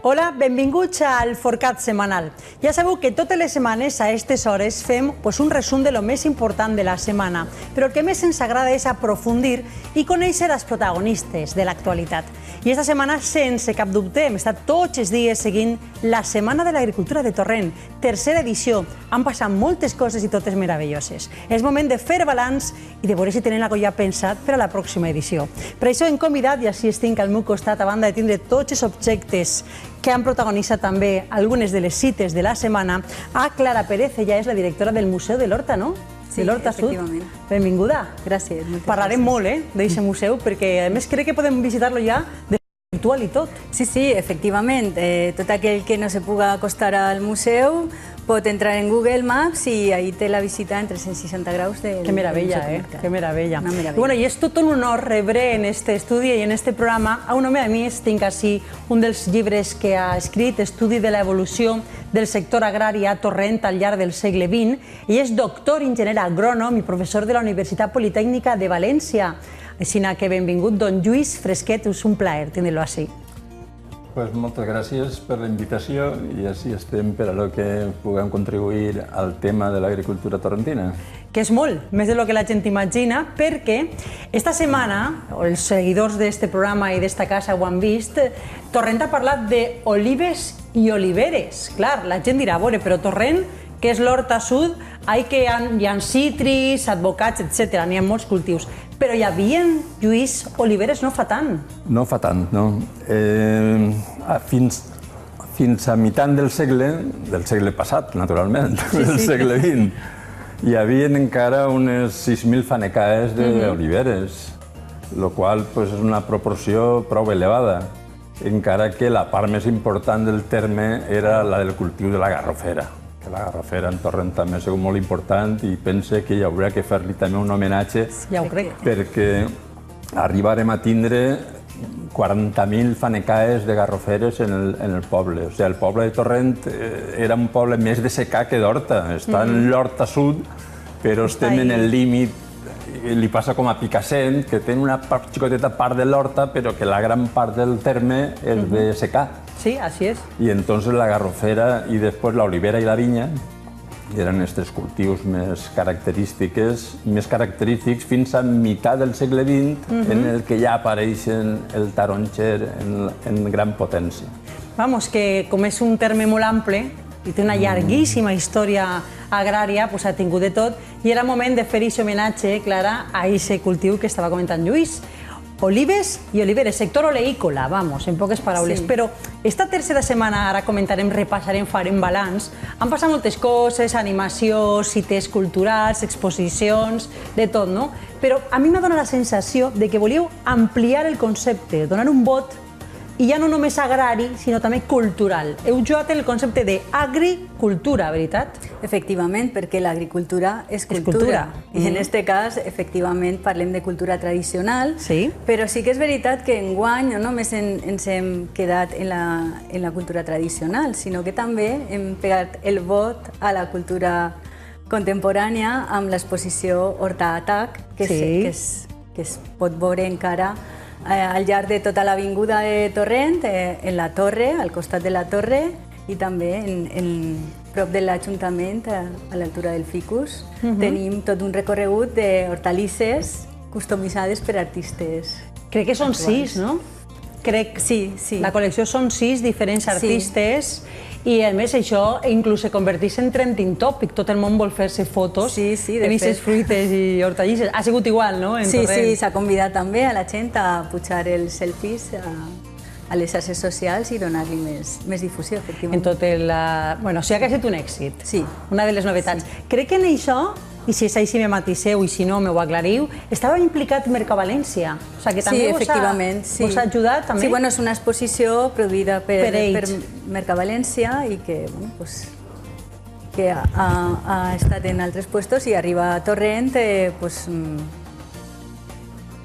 Hola, benvinguts al Forcat Setmanal. Ja sabeu que totes les setmanes a aquestes hores fem un resum de lo més important de la setmana, però el que més ens agrada és aprofundir i conèixer els protagonistes de l'actualitat. I esta setmana, sense cap dubte, hem estat tots els dies seguint la Setmana de l'Agricultura de Torrent, tercera edició. Han passat moltes coses i totes meravelloses. És moment de fer balanç i de veure si tenen alguna cosa ja pensat per a la pròxima edició. Per això hem convidat, i així estic al meu costat, a banda de tindre tots els objectes que han protagonitzat també algunes de les cites de la setmana, a Clara Pérez. Ella és la directora del Museu de l'Horta, no? Sí, de l'Horta Sud. efectivament. Benvinguda. Gràcies. Parlarem molt d'aquest museu, perquè a més crec que podem visitar-lo ja de virtual i tot. Sí, efectivament. Tot aquell que no se puga acostar al museu pot entrar en Google Maps i ahí té la visita en 360 graus del Que meravella, Que meravella. Una meravella. Bueno, i és tot un honor rebre en este estudi i en este programa a un home. A més, tinc així un dels llibres que ha escrit, Estudi de l'evolució del sector agrari a Torrent al llarg del segle XX. Ell és doctor, enginyer agrònom i professor de la Universitat Politècnica de València. Així que benvingut, don Lluís Fresquet. És un plaer tenir-lo així. Pues moltes gràcies per la invitació i així estem per a lo que puguem contribuir al tema de l'agricultura torrentina. Que és molt, més del que la gent imagina, perquè esta setmana, els seguidors d'aquest programa i d'esta casa ho han vist, Torrent ha parlat d'olives i oliveres. Clar, la gent dirà, però Torrent, que és l'Horta Sud, hi ha citris, advocats, etc. N'hi ha molts cultius. Però hi havia, Lluís, oliveres no fa tant. No fa tant, no. Fins a mitant del segle passat, naturalment, del segle XX, hi havia encara unes 6.000 fanecaes d'oliveres, el qual és una proporció prou elevada, encara que la part més important del terme era la del cultiu de la garrofera. Que la garrofera en Torrent també ha sigut molt important i pense que hi haurà que fer-li també un homenatge, Ja ho crec. perquè arribarem a tindre 40.000 fanecaes de garroferes en el poble. O sigui, el poble de Torrent era un poble més de secà que d'horta. Està en l'Horta Sud, però estem en el límit. Li passa com a Picassent, que té una xicoteta part de l'horta, però que la gran part del terme és de secà. Sí, així és. Y entonces la garrofera y después la olivera y la vinya eren aquests cultius més característics fins a meitat del segle XX, en el que ja apareixen el taronxer en gran potència. Vamos, que com és un terme molt ample i té una llarguíssima història agrària, ha tingut de tot, i era moment de fer aquest homenatge, Clara, a aquest cultiu que estava comentant Lluís. Olives i oliveres, sector oleícola, vamos, en poques paraules. Sí. Però esta tercera setmana, ara comentarem, repassarem, farem balanç, han passat moltes coses, animació, cites culturals, exposicions, de tot, no? Però a mi m'ha donat la sensació de que volíeu ampliar el concepte, donar un vot, i ja no només agrari, sinó també cultural. Heu jugat el concepte d'agricultura, veritat? Efectivament, perquè l'agricultura és cultura. I en aquest cas, efectivament, parlem de cultura tradicional, però sí que és veritat que enguany no només ens hem quedat en la cultura tradicional, sinó que també hem pegat el vot a la cultura contemporània amb l'exposició Horta Atac, que es pot veure encara al llarg de tota l'avinguda de Torrent, en la torre, al costat de la torre, i també prop de l'Ajuntament, a l'altura del Ficus, tenim tot un recorregut d'hortalisses customitzades per artistes. Crec que són 6, no? Sí. La col·lecció són 6 diferents artistes i, a més, això inclús se converteix en trending topic. Tot el món vol fer-se fotos de aquestes fruites i hortalisses. Ha sigut igual, no? Sí, s'ha convidat també a la gent a pujar els selfies a les xarxes socials i donar-li més difusió, efectivament. Bueno, sí que ha estat un èxit. Sí. Una de les novetats. Crec que en això, i si és així me matiseu i si no m'ho aclariu, estava implicat Mercavalència. O sigui que també us ha ajudat també? Sí, bueno, és una exposició produïda per Mercavalència i que ha estat en altres puestos i arriba a Torrent,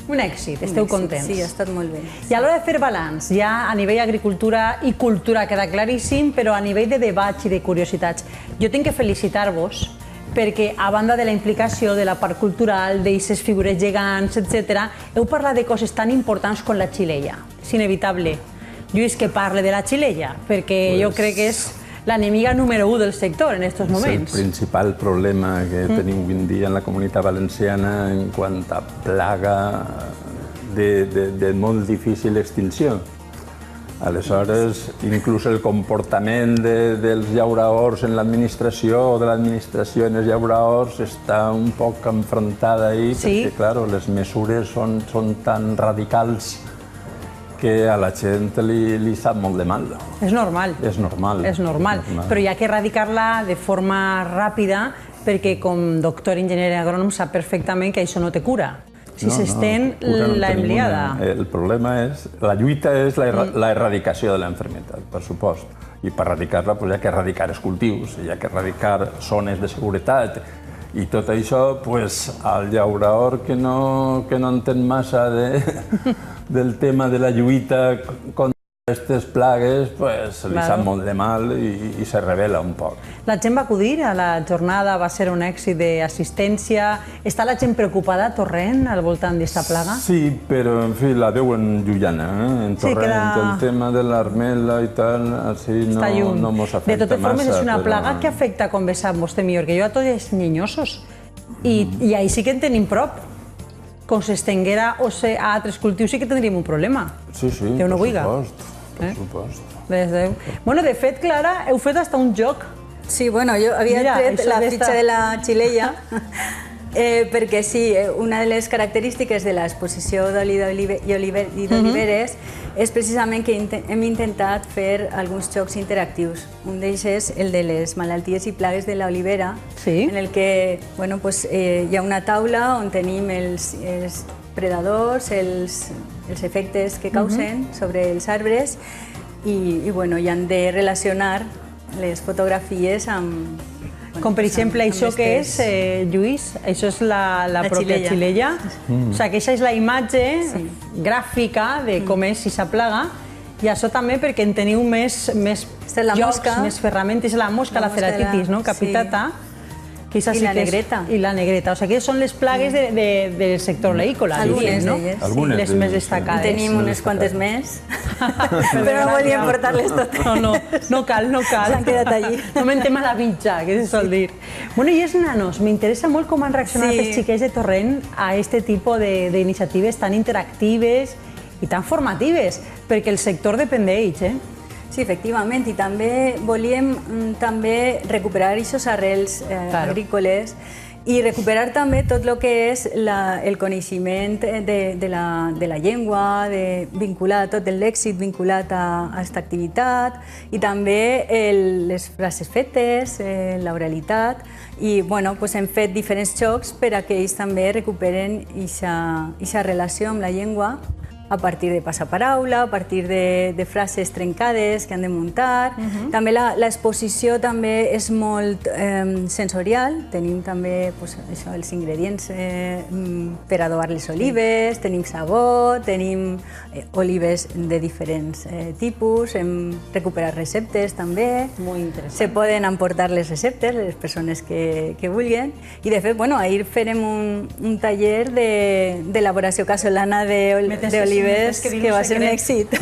un èxit, esteu contents. Sí, ha estat molt bé. I a l'hora de fer balanç, ja a nivell agricultura i cultura queda claríssim, però a nivell de debats i de curiositats, jo tinc que felicitar-vos perquè, a banda de la implicació de la part cultural, d'aquestes figures gegants, etc., heu parlat de coses tan importants com la xilella. És inevitable. Lluís, que parle de la xilella, perquè jo crec que és l'enemiga número 1 del sector en aquests moments. És el principal problema que tenim avui en dia en la comunitat valenciana en quant a plaga de molt difícil extinció. Aleshores, inclús el comportament dels llauradors en l'administració o de l'administració en els llauradors està un poc enfrontada ahí, perquè, clar, les mesures són tan radicals que a la gent li sap molt de mal. És normal. És normal. És normal, però hi ha que erradicar-la de forma ràpida perquè com doctor enginyer agrònom sap perfectament que això no té cura. Si s'estén la embliada. El problema és, la lluita és la erradicació de l'enfermetat, per supost. I per erradicar-la hi ha que erradicar els cultius, hi ha que erradicar zones de seguretat. I tot això, al llaurador que no entén massa del tema de la lluita contra aquestes plagues, li sap molt de mal i se revela un poc. La gent va acudir a la jornada, va ser un èxit d'assistència. Està la gent preocupada a Torrent al voltant d'aquesta plaga? Sí, però en fi, la veuen llunyana. En Torrent, el tema de l'armela i tal, així no mos afecta massa. De totes formes, és una plaga que afecta, com bé sap vostè millor que jo, a tots els nyinyosos. I ahí sí que en tenim prop. Com s'estenguera a altres cultius sí que tindríem un problema. Sí, per supost. Per supost. Bueno, de fet, Clara, heu fet hasta un joc. Sí, bueno, jo havia tret la fitxa de la xilella perquè sí, una de les característiques de l'exposició d'oli i d'oliveres és precisament que hem intentat fer alguns jocs interactius. Un d'ells és el de les malalties i plagues de l'olivera, en el que hi ha una taula on tenim els predadors, els efectes que causen sobre els arbres i han de relacionar les fotografies amb... Com per exemple això que és, Lluís, això és la pròpia xilella. O sigui, aquesta és la imatge gràfica de com és aquesta plaga i això també perquè en teniu més jocs, més ferramentes, la mosca, la ceratitis, capitata. I la negreta. I la negreta. O sigui, són les plagues del sector oleícola. Algunes d'elles. Les més destacades. Tenim unes quantes més, però no volíem portar-les totes. No cal. S'han quedat allí. No mentem a la mitja, que se sol dir. Bueno, i els nanos, m'interessa molt com han reaccionat els xiquets de Torrent a aquest tipus d'iniciatives tan interactives i tan formatives, perquè el sector depèn d'ells, Sí, efectivament, i també volíem recuperar aquestes arrels agrícoles i recuperar també tot el que és el coneixement de la llengua, tot l'èxit vinculat a aquesta activitat i també les frases fetes, l'oralitat i hem fet diferents jocs per a que ells també recuperen aquesta relació amb la llengua a partir de passaparaula, a partir de frases trencades que han de muntar. També l'exposició també és molt sensorial. Tenim també els ingredients per adobar les olives, tenim sabó, tenim olives de diferents tipus, hem recuperat receptes també. Molt interessant. Se poden emportar les receptes, les persones que vulguin. I de fet, ahir farem un taller d'elaboració casolana d'olives que va ser un èxit.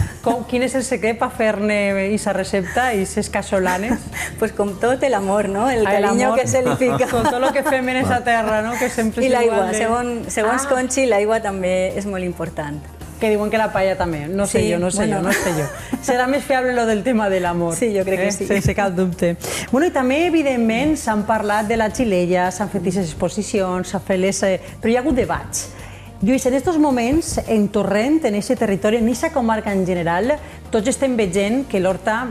Quin és el secret per fer-ne aquesta recepta i aquestes casolanes? Pues com tot, l'amor, no? El carinyo que se li fica. Com tot el que fem en aquesta terra, no? I l'aigua, segons Conchi, l'aigua també és molt important. Que diuen que la paella també. No sé jo. Serà més fiable lo del tema de l'amor. Sí, jo crec que sí. Sense cap dubte. Bueno, i també, evidentment, s'han parlat de la xilella, s'han fet aquestes exposicions, s'han fet però hi ha hagut debats. Lluís, en aquests moments, en Torrent, en aquest territori, en aquesta comarca en general, tots estem veient que l'horta,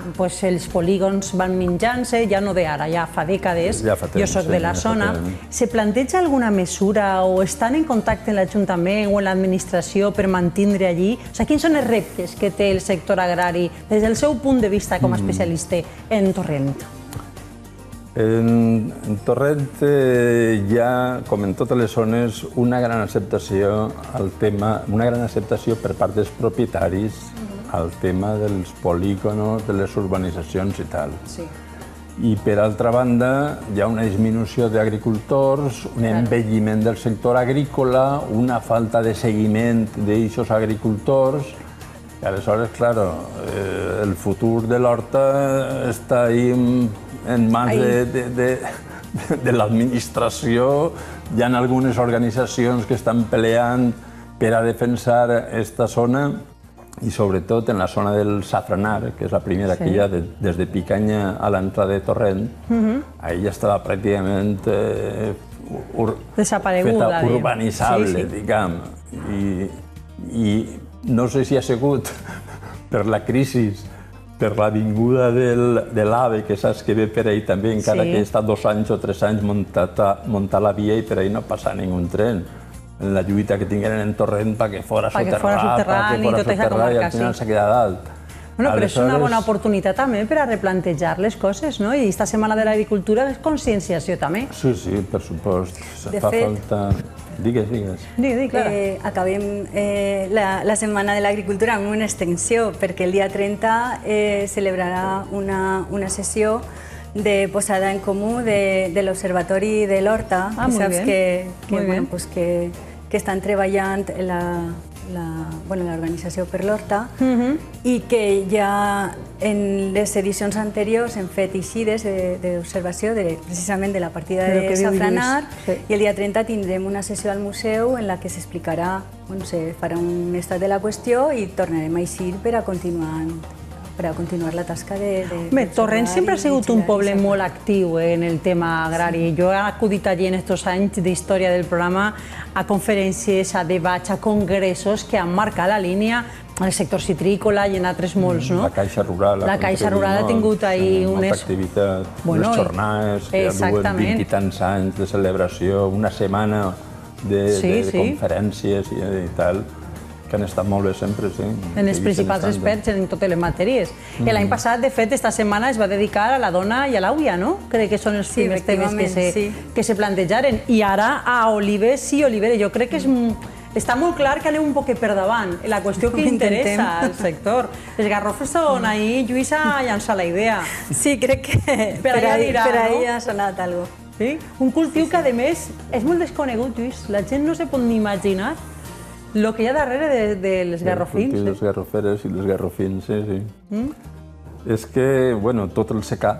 els polígons van menjant-se, ja no d'ara, ja fa dècades, jo soc de la zona. Se planteja alguna mesura o estan en contacte amb l'Ajuntament o amb l'administració per mantindre allí? O sigui, quins són els reptes que té el sector agrari des del seu punt de vista com a especialista en Torrent? En Torrent hi ha, com en totes les zones, una gran acceptació al tema, una gran acceptació per part dels propietaris al tema dels polígonos, de les urbanitzacions i tal. I per altra banda hi ha una disminució d'agricultors, un envelliment del sector agrícola, una falta de seguiment d'aixos agricultors Y aleshores, claro, el futur de l'Horta està ahí en mans de l'administració. Hi ha algunes organitzacions que estan peleant per a defensar aquesta zona i sobretot en la zona del Safranar, que és la primera que hi ha des de Picanya a l'entrada de Torrent, ahí ja estava pràcticament feta urbanitzable, diguem. I no sé si ha sigut per la crisi, per l'avinguda de l'AVE, que saps que ve per ahí també, encara que està 2 anys o 3 anys muntar la via i per ahí no passa ningú tren. En la lluita que tingueren en Torrent perquè fora soterrat i al final s'ha quedat alt. Bueno, però és una bona oportunitat també per a replantejar les coses, no? I aquesta Setmana de l'Agricultura és conscienciació també. Sí, per supost. Fa falta... Digues. Digues, Clara. Acabem la Setmana de l'Agricultura amb una extensió, perquè el dia 30 celebrarà una sessió de posada en comú de l'Observatori de l'Horta, que saps que estan treballant l'organització per l'Horta i que ja en les edicions anteriors hem fet eixides d'observació precisament de la partida de Safranar i el dia 30 tindrem una sessió al museu en la que s'explicarà, se farà un estat de la qüestió i tornarem a eixir per a continuar la tasca de... Torrent sempre ha sigut un poble molt actiu en el tema agrari. Jo he acudit allí en aquests anys d'història del programa a conferències, a debats, a congressos que han marcat la línia al sector citrícola i en altres molts, no? La Caixa Rural. La Caixa Rural ha tingut ahir molta activitat, unes jornades que duen 20 i tants anys de celebració, una setmana de conferències i tal, que han estat molt bé sempre, sí. En els principals experts en totes les matèries. L'any passat, de fet, esta setmana es va dedicar a la dona i a l'àvia, no? Crec que són els primers temes que se plantejaren. I ara a olives i oliveres. Jo crec que està molt clar que anem un poc per davant en la qüestió que interessa al sector. Els garrofers són ahí, Lluís ha llançat la idea. Sí, crec que per ahí ha sonat alguna cosa. Un cultiu que, a més, és molt desconegut, Lluís. La gent no se pot ni imaginar el que hi ha darrere dels garrofins. Les garroferes i les garrofins, sí. És que, bueno, tot el secà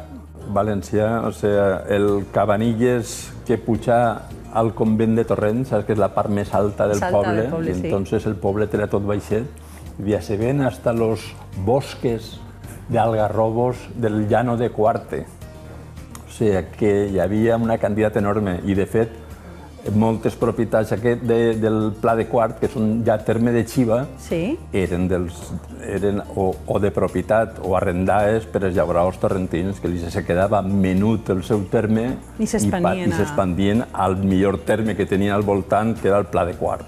valencià, o sigui, el Cabanilles que puja al convent de Torrent, saps que és la part més alta del poble, i entonces el poble té tot baixet, i se ven hasta los bosques de algarrobos del llano de Cuarte. O sigui, que hi havia una quantitat enorme, i de fet, moltes propietats del Pla de Quart, que són ja terme de Xiva, eren o de propietat o arrendades per als llauradors torrentins, que se quedava menut el seu terme i s'expandien al millor terme que tenien al voltant, que era el Pla de Quart.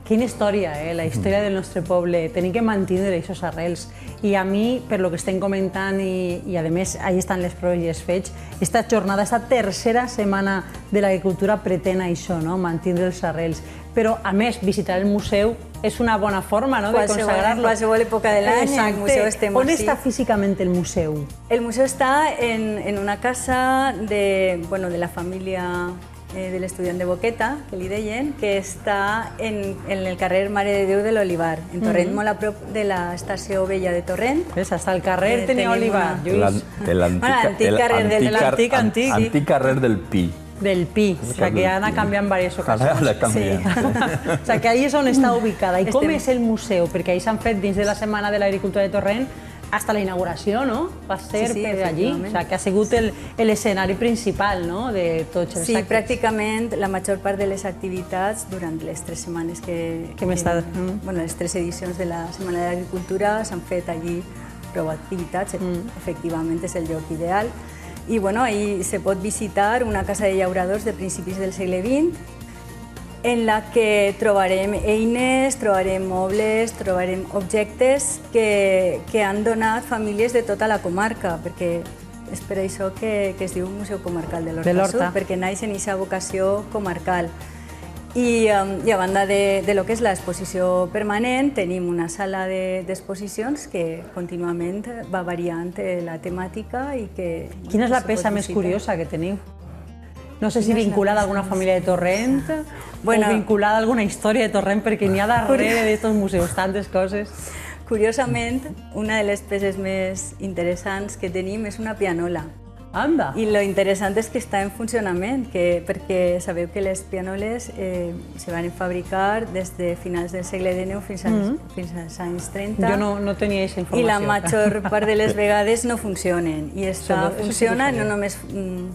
Quina història, la història del nostre poble. Tenim que mantenir aquests arrels. I a mi, per lo que estem comentant, i a més, ahí estan les proves i els fets, esta jornada, esta tercera setmana de l'agricultura pretén això, mantenir els arrels. Però, a més, visitar el museu és una bona forma de consagrar-lo. Qualsevol època de l'any, el museu estem així. On està físicament el museu? El museu està en una casa de la família de l'estudiant de Boqueta, que li deien, que està en el carrer Mare de Déu de l'Olivar, en Torrent, molt a prop de l'estació vella de Torrent. Hasta el carrer tenia Olivar, Lluís. L'antic carrer del Pi. Del Pi, o sigui que ja ha canviat en diverses ocasions. O sigui que ahí és on està ubicada. I com és el museu? Perquè ahí s'han fet dins de la Setmana de l'Agricultura de Torrent hasta la inauguració, no? Va ser per allí, o sigui que ha sigut l'escenari principal de tots els actes. Sí, pràcticament la major part de les activitats durant les 3 setmanes les 3 edicions de la Setmana de l'Agricultura s'han fet allí prou activitats, efectivament és el lloc ideal. I ahí se pot visitar una casa de llauradors de principis del segle XX, en la que trobarem eines, trobarem mobles, trobarem objectes que han donat famílies de tota la comarca, perquè és per això que es diu Museu Comarcal de l'Horta Sud, perquè naix en aquesta vocació comarcal. I a banda de lo que és l'exposició permanent, tenim una sala d'exposicions que contínuament va variant la temàtica i que... Quina és la peça més curiosa que teniu? No sé si vinculada a alguna família de Torrent o vinculada a alguna història de Torrent, perquè n'hi ha darrere d'aquests museus tantes coses. curiosament, una de les peces més interessants que tenim és una pianola. Anda! I lo interessant és que està en funcionament, perquè sabeu que les pianoles se van fabricar des de finals del segle XIX fins als anys 30. Jo no tenia aquesta informació. I la major part de les vegades no funcionen. I funciona, no només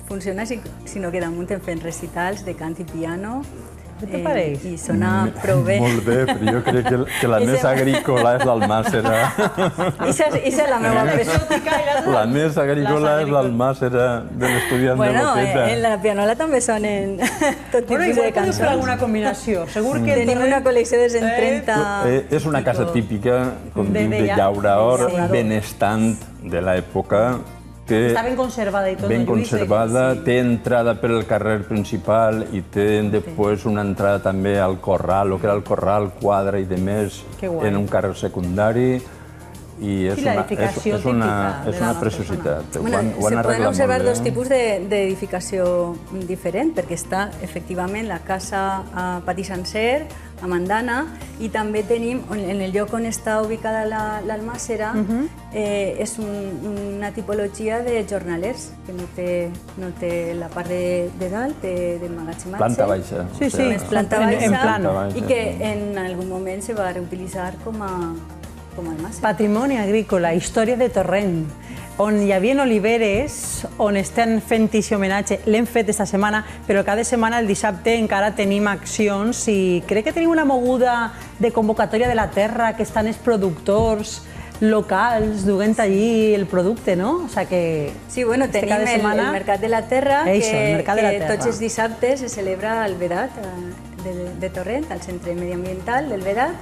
funciona, sinó que damunt en fent recitals de cant i piano. Què te pareix? I sona prou bé. Molt bé, però jo crec que la més agrícola és l'Almàssera. Ixa és la meva peça. La més agrícola és l'Almàssera de l'estudiant de Boqueta. Bueno, en la pianola també sonen tot tipus de Igual podeu fer cançons. alguna combinació. Segur que Tenim una col·lecció dels anys 30. És una casa típica, com diu, de llauraor, benestant de l'època, que està ben conservada i tot. ben conservada, té entrada per el carrer principal i té després una entrada també al corral, el que era el corral, quadra i demés, en un carrer secundari. I és una preciositat. Se poden observar dos tipus d'edificació diferent, perquè està efectivament la casa a pati sencer, a Mandana, i també tenim, en el lloc on està ubicada l'Almàssera, és una tipologia de jornalers, que no té la part de dalt, de magatzematge. Planta baixa. Sí, planta baixa, i que en algun moment se va reutilitzar com a almàssera. Patrimoni agrícola, història de Torrent, on hi havia oliveres, on estan fent-hi homenatge. L'hem fet esta setmana, però cada setmana, el dissabte, encara tenim accions i crec que tenim una moguda de convocatòria de la terra, que estan els productors locals duent allí el producte, no? O sigui que... Sí, bueno, tenim el Mercat de la Terra, que tots els dissabtes se celebra al Vedat de Torrent, al Centre Mediambiental del Vedat,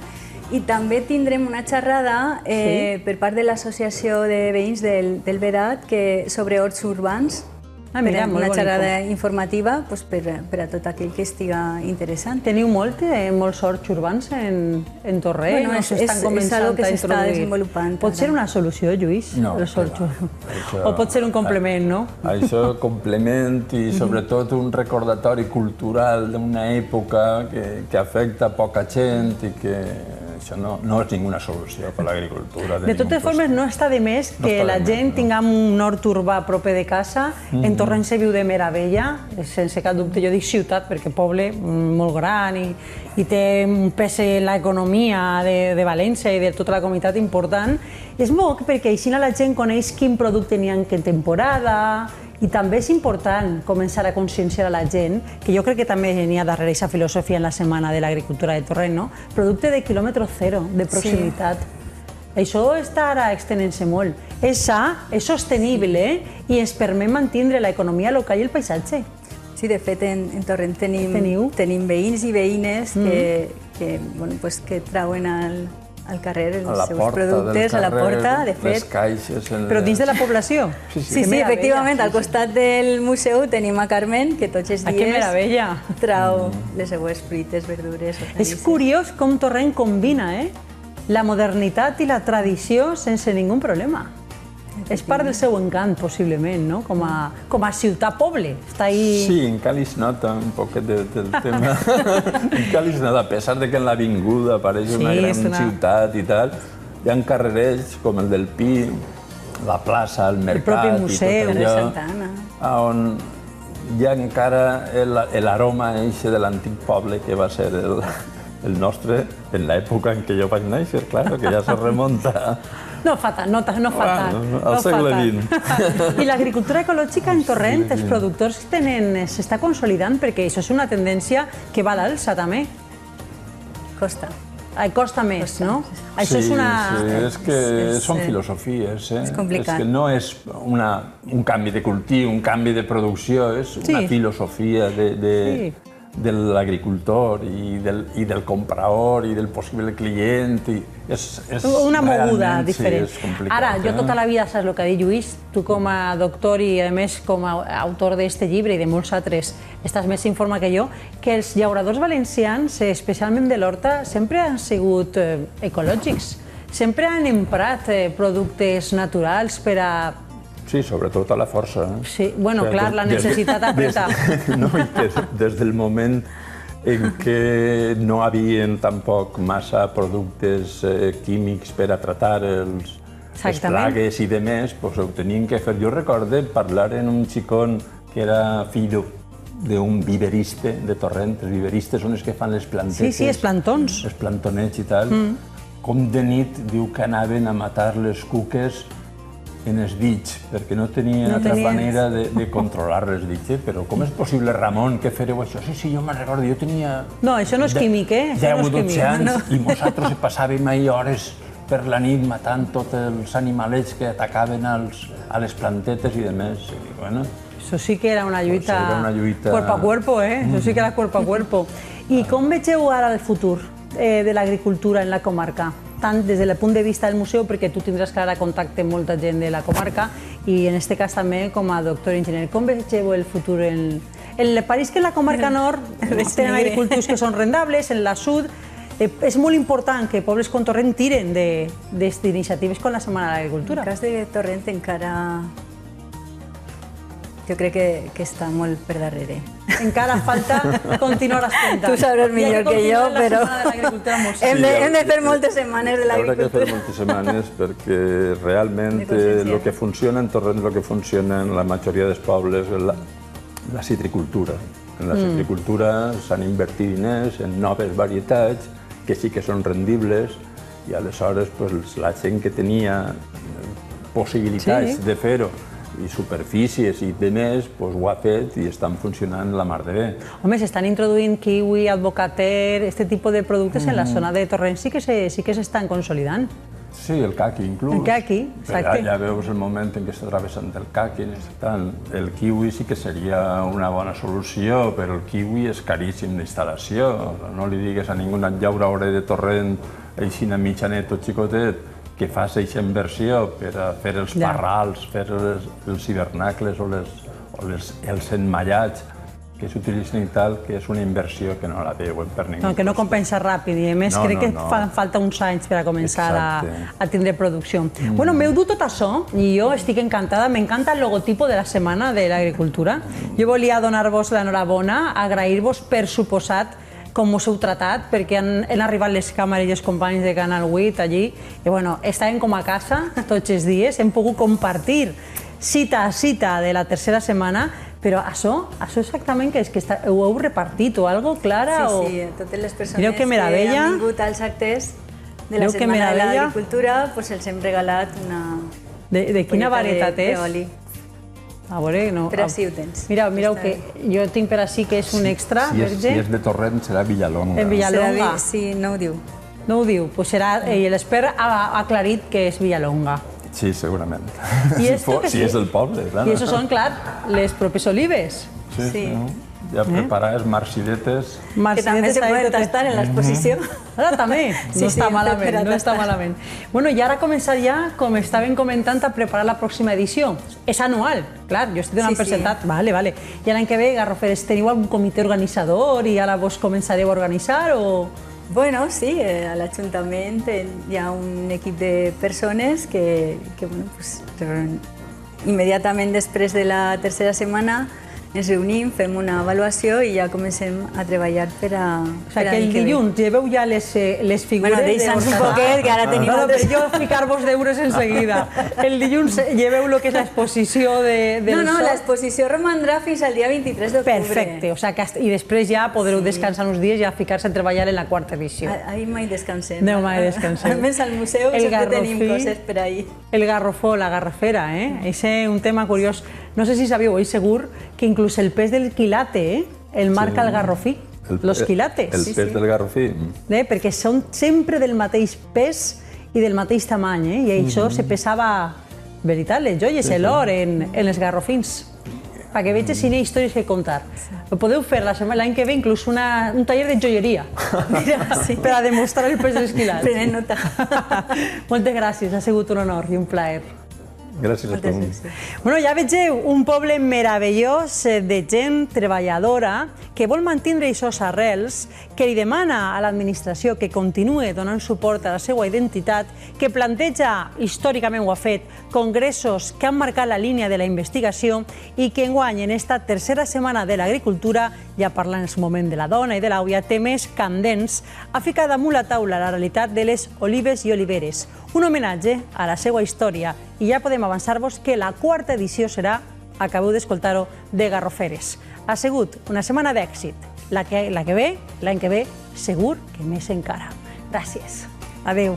i també tindrem una xerrada per part de l'Associació de Veïns del Vedat sobre horts urbans. Una xerrada informativa per a tot aquell que estiga interessant. Teniu molts horts urbans en Torrent? Bueno, és algo que s'està desenvolupant. Pot ser una solució, Lluís? No. O pot ser un complement, no? Això, complement i sobretot un recordatori cultural d'una època que afecta poca gent i que això no és ninguna solució per a l'agricultura. De totes formes, no està de més que la gent tinguem un hort urbà proper de casa. En Torrent se viu de meravella, sense cap dubte. Jo dic ciutat perquè poble molt gran i té un pes en l'economia de València i de tota la comunitat important. És bo perquè així la gent coneix quin producte n'hi ha en quina temporada. I també és important començar a conscienciar a la gent, que jo crec que també n'hi ha darrere aquesta filosofia en la Setmana de l'Agricultura de Torrent, no? Producte de quilòmetre zero, de proximitat. Això està ara extenent-se molt. És sa, és sostenible i ens permet mantenir l'economia local i el paisatge. Sí, de fet, en Torrent tenim veïns i veïnes que trauen al carrer els seus productes, a la porta, de fet. Les caixes... Però dins de la població? Sí, efectivament, al costat del museu tenim a Carmen, que tots els dies trau les seues fruites, verdures... És curiós com Torrent combina la modernitat i la tradició sense ningú problema. És part del seu encant, possiblement, no? Com a ciutat-poble. Sí, encara es nota un poquet del tema. Encara es nota, a pesar de que en l'avinguda apareix una gran ciutat i tal, hi ha carrerets com el del Pi, la plaça, el mercat i tot allò, on hi ha encara l'aroma de l'antic poble que va ser el nostre en l'època en què jo vaig néixer, clar, que ja se remunta... No fa tant. Al segle XX. I l'agricultura ecològica en Torrent, els productors s'està consolidant perquè això és una tendència que va a l'alça també. Costa més, no? Sí, és que són filosofies. És complicat. És que no és un canvi de cultiu, un canvi de producció, és una filosofia de l'agricultor i del comprador i del possible client. És una moguda diferent. Sí, és complicat. Ara, jo tota la vida saps el que ha dit Lluís, tu com a doctor i a més com a autor d'aquest llibre i de molts altres, estàs més informat que jo, que els llauradors valencians, especialment de l'horta, sempre han sigut ecològics. Sempre han emprat productes naturals per a... Sí, sobretot a la força. Sí, bueno, clar, la necessitat apreta. No, des del moment en què no havien tampoc massa productes químics per a tratar les plagues i demés, doncs ho tenien que fer. Jo recordo parlar amb un xicón que era fill d'un viverista de Torrent. Els viveristes són els que fan les plantetes. Sí, els plantons. Els plantonets i tal. Com de nit diu que anaven a matar les cuques en els dits, perquè no tenien altra manera de controlar-les. Dic, però com és possible, Ramon, que fareu això? Sí, jo me'n recordo, jo tenia... No, això no és químic, 10 o 12 anys, i nosaltres passàvem ahir hores per la nit matant tots els animalets que atacaven a les plantetes i demés. Això sí que era una lluita cuerpo a cuerpo, Això sí que era cuerpo a cuerpo. I com vegeu ara el futur de l'agricultura en la comarca? Tant des del punt de vista del museu, perquè tu tindràs clara contacte amb molta gent de la comarca, i en aquest cas també com a doctor enginyer. Com vegeu el futur? En París, que en la comarca nord tenen agricultors que són rendables, en la sud és molt important que pobles com Torrent tiren d'aquestes iniciatives com la Setmana de l'Agricultura. En el cas de Torrent encara... Jo crec que està molt per darrere. Encara falta continuar experimentant. Tu sabràs millor que jo, però hem de fer moltes setmanes de l'agricultura. Haurà que fer moltes setmanes perquè realment el que funciona en Torrent, el que funciona en la majoria dels pobles és la citricultura. En la citricultura s'han invertit diners en noves varietats que sí que són rendibles i aleshores la gent que tenia possibilitats de fer-ho i superfícies i demés, ho ha fet i estan funcionant la mar de bé. Home, s'estan introduint kiwi, advocater, aquest tipus de productes en la zona de Torrent sí que s'estan consolidant. Sí, el caqui inclús. El caqui, exacte. Ja veus el moment en què està travessant el caqui. El kiwi sí que seria una bona solució, però el kiwi és caríssim d'instal·lació. No li digues a ningú en llaura de Torrent, així mitjanet o xicotet, que fas aquesta inversió per a fer els parrals, fer els hivernacles o els emmallats que s'utilitzen i tal, que és una inversió que no la veuen per ningú. Que no compensa ràpid i a més crec que fan falta uns anys per a començar a tindre producció. Bueno, m'heu dut tot això i jo estic encantada, m'encanta el logotipo de la Setmana de l'Agricultura. Jo volia donar-vos l'enhorabona, agrair-vos per suposat com us heu tratat, perquè han arribat les càmeres i els companys de Canal 8 allí, i bueno, estàvem com a casa tots els dies, hem pogut compartir cita a cita de la tercera setmana, però això exactament és que ho heu repartit o alguna cosa, Clara? Sí, totes les persones que han vingut als actes de la Setmana de l'Agricultura els hem regalat una... De quina varietat és? A veure, no... Per així ho tens. Mireu que jo tinc per així que és un extra verge. Si és de Torrent serà Villalonga. En Villalonga. Sí, no ho diu. No ho diu, doncs serà... I l'expert ha aclarit que és Villalonga. Sí, segurament. Si és del poble, clar. I això són, clar, les propes olives. Sí. Ja preparades marcidetes. Que també se poden tastar en l'exposició. Ara també. No està malament, no està malament. Bueno, i ara començar ja, com estàvem comentant, a preparar la pròxima edició. És anual, clar, jo estic donant per sentat. Vale. I l'any que ve, Garroferes, teniu algun comitè organitzador i ara vos començareu a organitzar o...? Bueno, sí, a l'Ajuntament hi ha un equip de persones que immediatament després de la tercera setmana ens reunim, fem una avaluació i ja comencem a treballar per a... O sigui que el dilluns lleveu ja les figures... Bueno, deixa'ns un poquet, que ara tenim... No, però jo ficar-vos deures en seguida. El dilluns lleveu el que és l'exposició del sol. No, l'exposició romandrà fins al dia 23 d'octubre. Perfecte, i després ja podreu descansar uns dies i a ficar-se a treballar en la quarta edició. Ahir mai descansem. No, mai descansem. A més, al museu sempre tenim coses per ahir. El garrofó, la garrafera, és un tema curiós. No sé si sabíeu, segur que inclús el pes del quilate el marca el garrofí, los quilates. El pes del garrofí. Perquè són sempre del mateix pes i del mateix tamany, i això se pesava, veritat, les joies, l'or en els garrofins. Perquè veig si hi ha històries que contar. Podeu fer l'any que ve inclús un taller de joieria per a demostrar el pes dels quilats. Prenent nota. Moltes gràcies, ha sigut un honor i un plaer. Gràcies a tu. Bueno, ja vegeu, un poble meravellós de gent treballadora que vol mantindre aquestes arrels, que li demana a l'administració que continuï donant suport a la seva identitat, que planteja, històricament ho ha fet, congressos que han marcat la línia de la investigació i que enguany, en esta tercera setmana de l'agricultura, ja parlant en el moment de la dona i de l'àvia, temes candents, ha ficat damunt la taula la realitat de les olives i oliveres. Un homenatge a la seva història i ja podem avançar-vos que la quarta edició serà, acabeu d'escoltar-ho, de Garroferes. Ha sigut una setmana d'èxit. La que ve, l'any que ve, segur que més encara. Gràcies. Adéu.